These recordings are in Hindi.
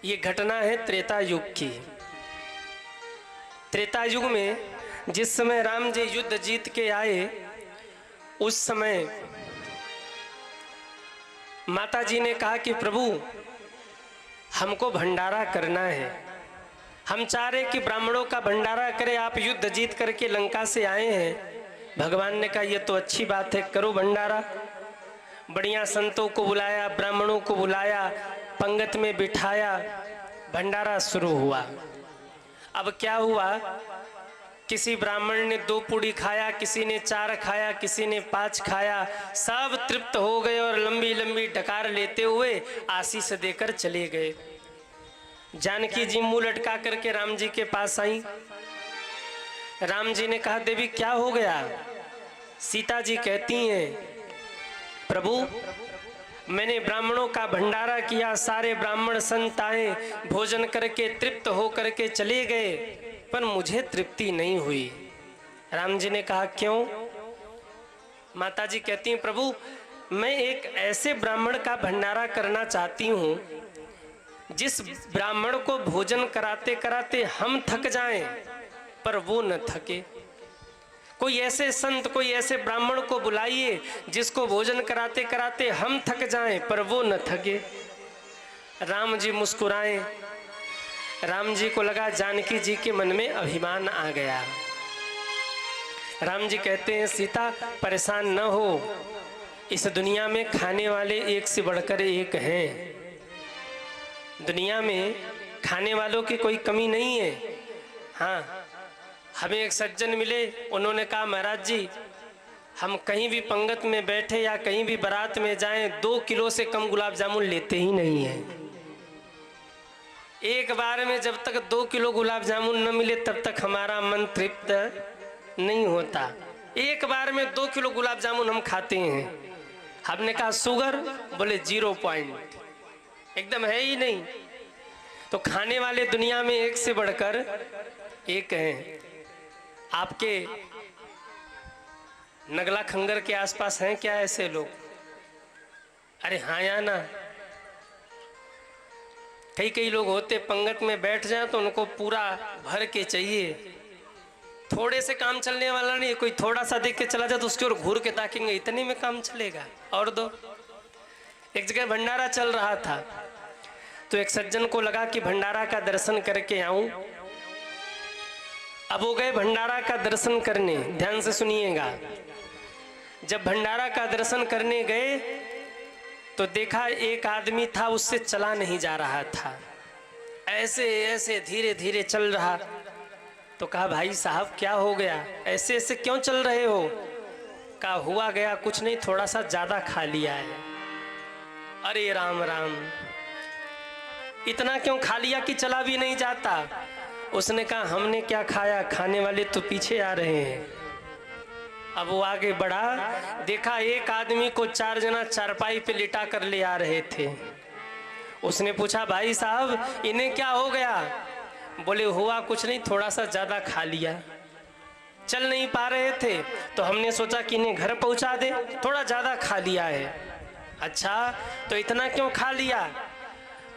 ये घटना है त्रेता युग की। त्रेता युग में जिस समय राम जी युद्ध जीत के आए, उस समय माता जी ने कहा कि प्रभु हमको भंडारा करना है। हम चाह रहे कि ब्राह्मणों का भंडारा करें, आप युद्ध जीत करके लंका से आए हैं। भगवान ने कहा ये तो अच्छी बात है, करो भंडारा। बढ़िया संतों को बुलाया, ब्राह्मणों को बुलाया, पंगत में बिठाया, भंडारा शुरू हुआ। अब क्या हुआ, किसी ब्राह्मण ने 2 पूड़ी खाया, किसी ने 4 खाया, किसी ने 5 खाया, सब तृप्त हो गए और लंबी लंबी डकार लेते हुए आशीष देकर चले गए। जानकी जी मुंह लटका करके राम जी के पास आई। राम जी ने कहा देवी क्या हो गया? सीता जी कहती हैं प्रभु मैंने ब्राह्मणों का भंडारा किया, सारे ब्राह्मण संत आए, भोजन करके तृप्त हो करके चले गए, पर मुझे तृप्ति नहीं हुई। राम जी ने कहा क्यों? माता जी कहती हैं प्रभु मैं एक ऐसे ब्राह्मण का भंडारा करना चाहती हूँ जिस ब्राह्मण को भोजन कराते कराते हम थक जाएं पर वो न थके। कोई ऐसे संत, कोई ऐसे ब्राह्मण को बुलाइए जिसको भोजन कराते कराते हम थक जाएं पर वो न थके। राम जी मुस्कुराए। राम जी को लगा जानकी जी के मन में अभिमान आ गया। राम जी कहते हैं सीता परेशान न हो, इस दुनिया में खाने वाले एक से बढ़कर एक हैं। दुनिया में खाने वालों की कोई कमी नहीं है। हाँ, हमें एक सज्जन मिले, उन्होंने कहा महाराज जी हम कहीं भी पंगत में बैठे या कहीं भी बारात में जाएं 2 किलो से कम गुलाब जामुन लेते ही नहीं हैं। एक बार में जब तक 2 किलो गुलाब जामुन न मिले तब तक हमारा मन तृप्त नहीं होता। एक बार में 2 किलो गुलाब जामुन हम खाते हैं। हमने कहा शुगर? बोले 0 पॉइंट, एकदम है ही नहीं। तो खाने वाले दुनिया में एक से बढ़कर एक हैं। आपके नगला खंगर के आसपास हैं क्या ऐसे लोग? अरे हाँ या ना? कई लोग होते पंगत में बैठ जाए तो उनको पूरा भर के चाहिए। थोड़े से काम चलने वाला नहीं, कोई थोड़ा सा देख के चला जाए तो उसके ओर घूर के ताकेंगे, इतने में काम चलेगा। और दो, एक जगह भंडारा चल रहा था तो एक सज्जन को लगा कि भंडारा का दर्शन करके आऊं। अब वो गए भंडारा का दर्शन करने। ध्यान से सुनिएगा। जब भंडारा का दर्शन करने गए तो देखा एक आदमी था, उससे चला नहीं जा रहा था, ऐसे ऐसे धीरे धीरे चल रहा। तो कहा भाई साहब क्या हो गया, ऐसे ऐसे क्यों चल रहे हो? कहा हुआ गया कुछ नहीं, थोड़ा सा ज्यादा खा लिया है। अरे राम राम, इतना क्यों खा लिया कि चला भी नहीं जाता? उसने कहा हमने क्या खाया, खाने वाले तो पीछे आ रहे हैं। अब वो आगे बढ़ा, देखा एक आदमी को 4 जना चारपाई पे लिटा कर ले आ रहे थे। उसने पूछा भाई साहब इन्हें क्या हो गया? बोले हुआ कुछ नहीं, थोड़ा सा ज्यादा खा लिया, चल नहीं पा रहे थे तो हमने सोचा कि इन्हें घर पहुंचा दे, थोड़ा ज्यादा खा लिया है। अच्छा तो इतना क्यों खा लिया?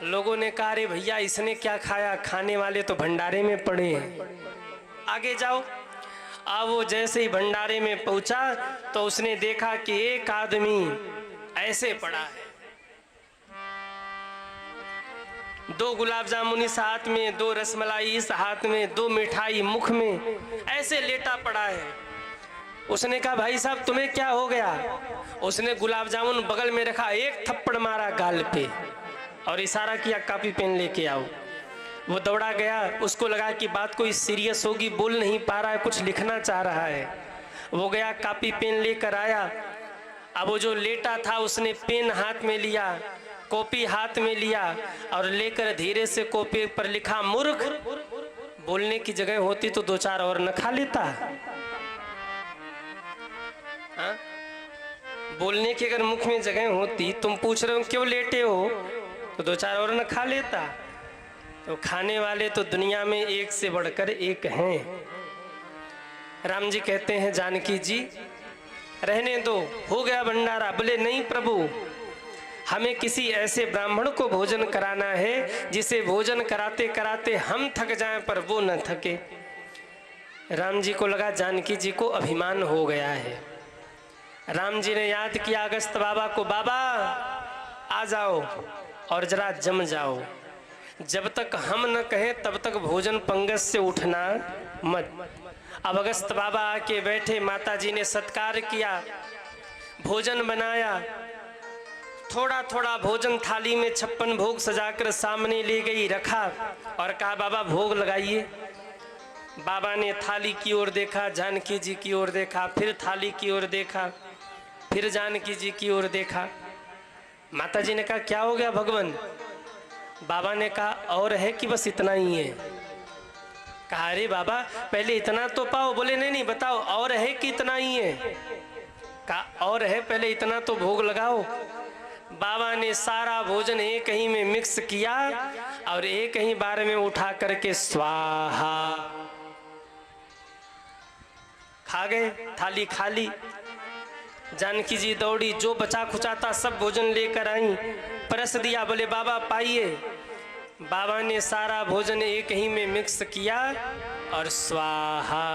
लोगों ने कहा अरे भैया इसने क्या खाया, खाने वाले तो भंडारे में पड़े हैं, आगे जाओ। अब वो जैसे ही भंडारे में पहुंचा तो उसने देखा कि एक आदमी ऐसे पड़ा है, 2 गुलाब जामुन इस हाथ में, 2 रसमलाई इस हाथ में, 2 मिठाई मुख में, ऐसे लेटा पड़ा है। उसने कहा भाई साहब तुम्हें क्या हो गया? उसने गुलाब जामुन बगल में रखा, एक थप्पड़ मारा गाल पे और इशारा किया कापी पेन लेके आओ। वो दौड़ा गया, उसको लगा कि बात कोई सीरियस होगी, बोल नहीं पा रहा है, कुछ लिखना चाह रहा है। वो गया कापी पेन लेकर आया। अब वो जो लेटा था उसने पेन हाथ में लिया, कॉपी हाथ में लिया और लेकर धीरे से कॉपी पर लिखा मूर्ख। बोलने की जगह होती तो 2-4 और न खा लेता? हाँ? बोलने की अगर मुख में जगह होती, तुम पूछ रहे हो क्यों लेटे हो, तो 2-4 और न खा लेता। तो खाने वाले तो दुनिया में एक से बढ़कर एक हैं। राम जी कहते हैं जानकी जी रहने दो, हो गया भंडारा। बोले नहीं प्रभु हमें किसी ऐसे ब्राह्मण को भोजन कराना है जिसे भोजन कराते कराते हम थक जाएं पर वो न थके। राम जी को लगा जानकी जी को अभिमान हो गया है। राम जी ने याद किया अगस्त बाबा को, बाबा आ जाओ और जरा जम जाओ, जब तक हम न कहें तब तक भोजन पंगत से उठना मत। अब अगस्त बाबा आके बैठे, माता जी ने सत्कार किया, भोजन बनाया, थोड़ा थोड़ा भोजन थाली में 56 भोग सजाकर सामने ले गई, रखा और कहा बाबा भोग लगाइए। बाबा ने थाली की ओर देखा, जानकी जी की ओर देखा, फिर थाली की ओर देखा, फिर जानकी जी की ओर देखा। माता जी ने कहा क्या हो गया भगवान? बाबा ने कहा और है कि बस इतना ही है? कहा अरे बाबा पहले इतना तो पाओ। बोले नहीं नहीं बताओ और है कि इतना ही है? कहा और है, पहले इतना तो भोग लगाओ। बाबा ने सारा भोजन एक ही में मिक्स किया और एक ही बार में उठा करके स्वाहा खा गए। थाली खाली। जानकी जी दौड़ी, जो बचा खुचा था सब भोजन लेकर आई, परस दिया। बोले बाबा पाइए। बाबा ने सारा भोजन एक ही में मिक्स किया और स्वाहा।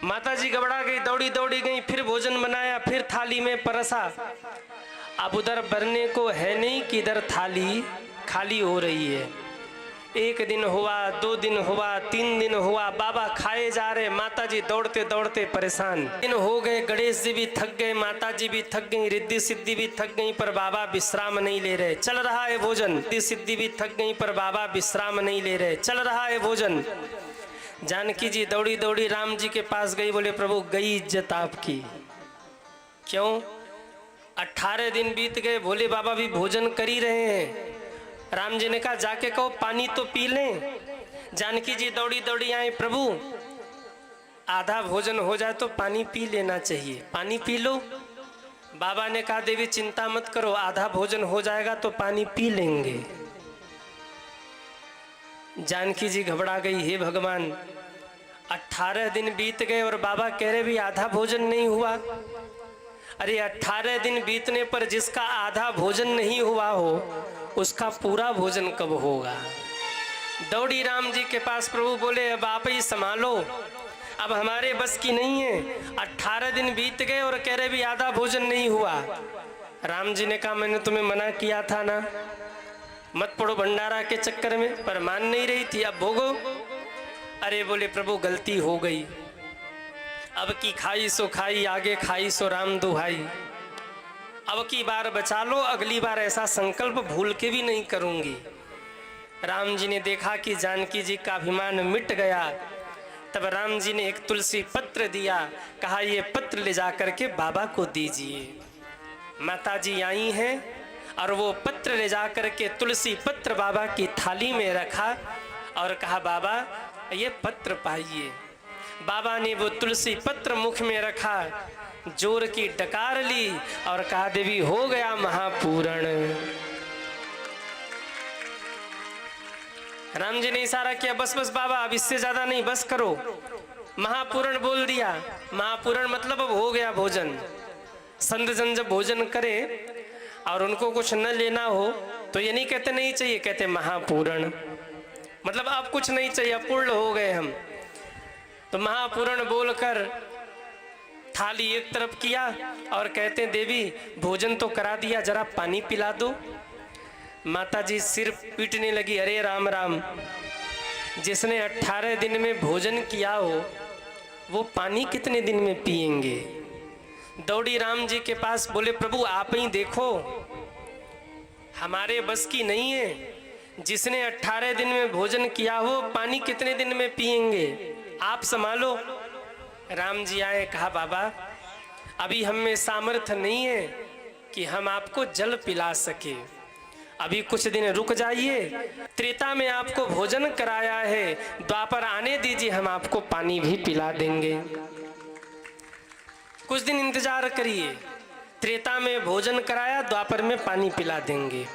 माता जी घबरा गई, दौड़ी दौड़ी गई, फिर भोजन बनाया, फिर थाली में परसा। अब उधर बनने को है नहीं कि इधर थाली खाली हो रही है। एक दिन हुआ, 2 दिन हुआ, 3 दिन हुआ, बाबा खाए जा रहे, माता जी दौड़ते दौड़ते परेशान। दिन हो गए, गणेश जी भी थक गए, माता जी भी थक गई, रिद्धि सिद्धि भी थक गई, पर बाबा विश्राम नहीं ले रहे। चल रहा है भोजन। रिद्धि सिद्धि भी थक गई पर बाबा विश्राम नहीं ले रहे। चल रहा है भोजन। जानकी जी दौड़ी दौड़ी राम जी के पास गई। बोले प्रभु गई इज्जत आपकी। क्यों? 18 दिन बीत गए, भोले बाबा भी भोजन कर ही रहे हैं। राम जी ने कहा जाके कहो पानी तो पी लें। जानकी जी दौड़ी दौड़ी आए, प्रभु आधा भोजन हो जाए तो पानी पी लेना चाहिए, पानी पी लो। बाबा ने कहा देवी चिंता मत करो, आधा भोजन हो जाएगा तो पानी पी लेंगे। जानकी जी घबरा गई, हे भगवान 18 दिन बीत गए और बाबा कह रहे भी आधा भोजन नहीं हुआ। अरे 18 दिन बीतने पर जिसका आधा भोजन नहीं हुआ हो उसका पूरा भोजन कब होगा? दौड़ी राम जी के पास, प्रभु बोले अब आप ही संभालो, अब हमारे बस की नहीं है। 18 दिन बीत गए और कह रहे भी आधा भोजन नहीं हुआ। राम जी ने कहा मैंने तुम्हें मना किया था ना, मत पड़ो भंडारा के चक्कर में, पर मान नहीं रही थी, अब भोगो। अरे बोले प्रभु गलती हो गई, अब की खाई सो खाई, आगे खाई सो राम दुहाई। अब की बार बचा लो, अगली बार ऐसा संकल्प भूल के भी नहीं करूंगी। राम जी ने देखा कि जानकी जी का अभिमान मिट गया, तब राम जी ने एक तुलसी पत्र दिया, कहा ये पत्र ले जा करके बाबा को दीजिए। माता जी आई हैं और वो पत्र ले जा करके तुलसी पत्र बाबा की थाली में रखा और कहा बाबा ये पत्र पाइए। बाबा ने वो तुलसी पत्र मुख में रखा, जोर की डकार ली और कहा देवी हो गया महापूरण। राम जी ने इशारा किया बस बस बाबा अब इससे ज्यादा नहीं, बस करो। महापूरण बोल दिया। महापूरण मतलब अब हो गया भोजन। संत जन जब भोजन करे और उनको कुछ न लेना हो तो ये नहीं कहते नहीं चाहिए, कहते महापूरण, मतलब अब कुछ नहीं चाहिए, अपूर्ण हो गए हम। तो महापूरण बोलकर थाली एक तरफ किया और कहते देवी भोजन तो करा दिया, जरा पानी पिला दो। माता जी सिर पीटने लगी, अरे राम राम, जिसने 18 दिन में भोजन किया हो वो पानी कितने दिन में पिएंगे? दौड़ी राम जी के पास, बोले प्रभु आप ही देखो, हमारे बस की नहीं है। जिसने 18 दिन में भोजन किया हो पानी कितने दिन में पिएंगे, आप संभालो। राम जी आए, कहा बाबा अभी हम में सामर्थ्य नहीं है कि हम आपको जल पिला सके, अभी कुछ दिन रुक जाइए। त्रेता में आपको भोजन कराया है, द्वापर आने दीजिए, हम आपको पानी भी पिला देंगे। कुछ दिन इंतजार करिए, त्रेता में भोजन कराया, द्वापर में पानी पिला देंगे।